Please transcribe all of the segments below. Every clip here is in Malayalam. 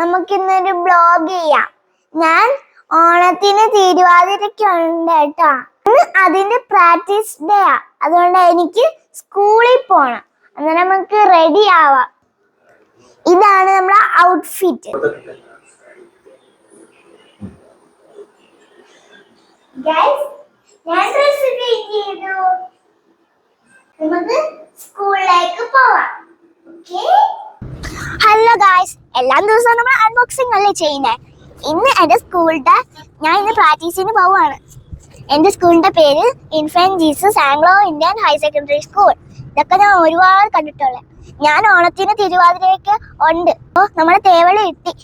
നമുക്കിന്നൊരു ബ്ലോഗ് ചെയ്യാം. ഞാൻ ഓണത്തിന് തിരുവാതിരക്കുണ്ട് കേട്ടോ. അതിന്റെ പ്രാക്ടീസ് ഡേ ആ, അതുകൊണ്ട് എനിക്ക് സ്കൂളിൽ പോണം. അന്നേരം നമുക്ക് റെഡി ആവാം. ഇതാണ് നമ്മളെ ഔട്ട്ഫിറ്റ്. ഞാൻ ഡ്രസ് ചെയ്തു. നമുക്ക് സ്കൂളിലേക്ക് പോവാം. ഹലോ ഗായ്സ്, എല്ലാ ദിവസവും നമ്മൾ അൺബോക്സിംഗ് അല്ലേ ചെയ്യുന്നത്. ഇന്ന് എന്റെ സ്കൂളിന്റെ ഞാൻ ഇന്ന് പ്രാക്ടീസിന് പോവാണ്. എന്റെ സ്കൂളിന്റെ പേര് infant Jesus Anglo Indian higher secondary school. ഇതൊക്കെ ഞാൻ ഒരുപാട് കണ്ടിട്ടുള്ളത്. ഞാൻ ഓണത്തിന് തിരുവാതിരയൊക്കെ ഉണ്ട്. നമ്മുടെ തേവളി എത്തി.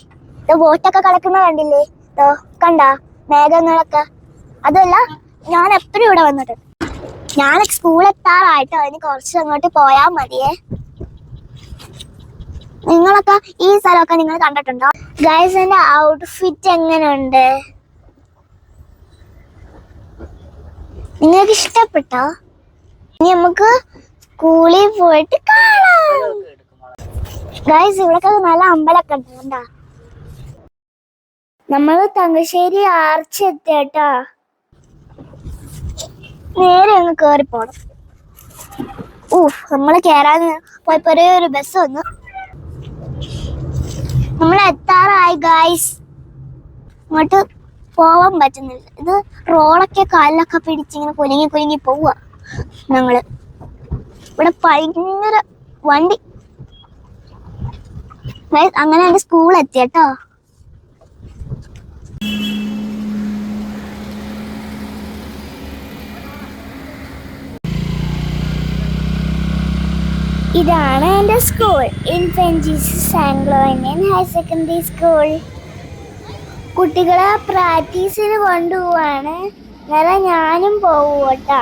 ബോട്ടൊക്കെ കളക്കുന്ന കണ്ടില്ലേ? കണ്ട മേഘങ്ങളൊക്കെ. അതല്ല, ഞാൻ എപ്പോഴും ഇവിടെ വന്നിട്ടുണ്ട്. ഞാൻ സ്കൂൾ എത്താറായിട്ടോ, അതിന് കുറച്ച് അങ്ങോട്ട് പോയാൽ മതിയേ. നിങ്ങളൊക്കെ ഈ സ്ഥലമൊക്കെ നിങ്ങൾ കണ്ടിട്ടുണ്ടോ? ഗൈസ്, എന്റെ ഔട്ട്ഫിറ്റ് എങ്ങനെയുണ്ട്? നിങ്ങൾക്ക് ഇഷ്ടപ്പെട്ടോ? ഇനി നമുക്ക് സ്കൂളിൽ പോയിട്ട് കാണാം. ഗൈസ്, ഇവിടൊക്കെ നല്ല അമ്പലമൊക്കെ ഉണ്ട്. കണ്ടാ, നമ്മള് തങ്കശ്ശേരി ആർച്ച് എത്തിയേട്ടാ. നേരെ ഒന്ന് കേറി പോണം. നമ്മള് കേറാൻ പോയപ്പോ ഒരു ബസ് വന്നു. നമ്മൾ എത്താറായി ഗൈസ്. ഇങ്ങോട്ട് പോവാൻ പറ്റുന്നില്ല. ഇത് റോളൊക്കെ കാലിലൊക്കെ പിടിച്ചിങ്ങനെ കുലുങ്ങി കുലുങ്ങി പോവുക. ഞങ്ങള് ഇവിടെ ഭയങ്കര വണ്ടി. അങ്ങനെ എന്റെ സ്കൂൾ എത്തിയട്ടോ. ഇതാണ് എന്റെ school, infant Jesus Anglo Indian higher secondary school. കുട്ടികളെ പ്രാക്ടീസിന് കൊണ്ടുപോവാണ്. നേരെ ഞാനും പോവൂട്ടാ.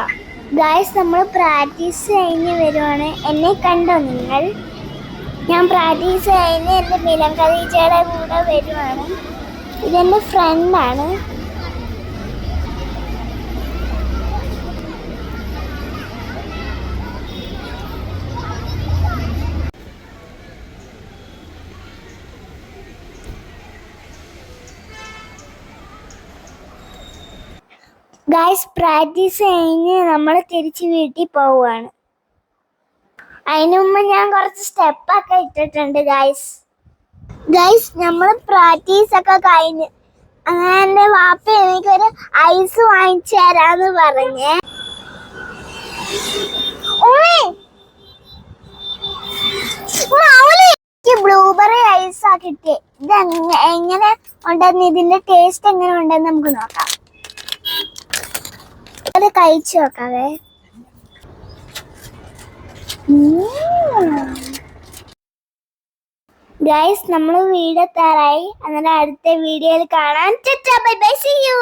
ഗായ്സ്, നമ്മൾ പ്രാക്ടീസ് കഴിഞ്ഞ് വരുവാണ്. എന്നെ കണ്ടോ നിങ്ങൾ? ഞാൻ പ്രാക്ടീസ് കഴിഞ്ഞ് എൻ്റെ മിലം ഖദീജയുടെ കൂടെ വരുവാണ്. ഇതെൻ്റെ ഫ്രണ്ടാണ്. ഗൈസ്, പ്രാക്ടീസ് കഴിഞ്ഞ് നമ്മൾ തിരിച്ച് വീട്ടിൽ പോവുകയാണ്. അതിന് മുമ്പ് ഞാൻ കുറച്ച് സ്റ്റെപ്പൊക്കെ ഇട്ടിട്ടുണ്ട് ഗൈസ്. നമ്മൾ പ്രാക്ടീസ് ഒക്കെ കഴിഞ്ഞ് അങ്ങനെ എൻ്റെ വാപ്പ എനിക്കൊരു ഐസ് വാങ്ങിച്ചു തരാന്ന് പറഞ്ഞേ. ബ്ലൂബെറി ഐസാ കിട്ടിയേ. ഇത് എങ്ങനെ ഉണ്ടെന്ന്, ഇതിന്റെ ടേസ്റ്റ് എങ്ങനെ ഉണ്ടെന്ന് നമുക്ക് നോക്കാം. അത് കഴിച്ചു നോക്കാവേ. ഗൈസ്, നമ്മൾ വീഡിയോ തയ്യാറായി. അങ്ങനെ അടുത്ത വീഡിയോയിൽ കാണാൻ. Bye bye, see U.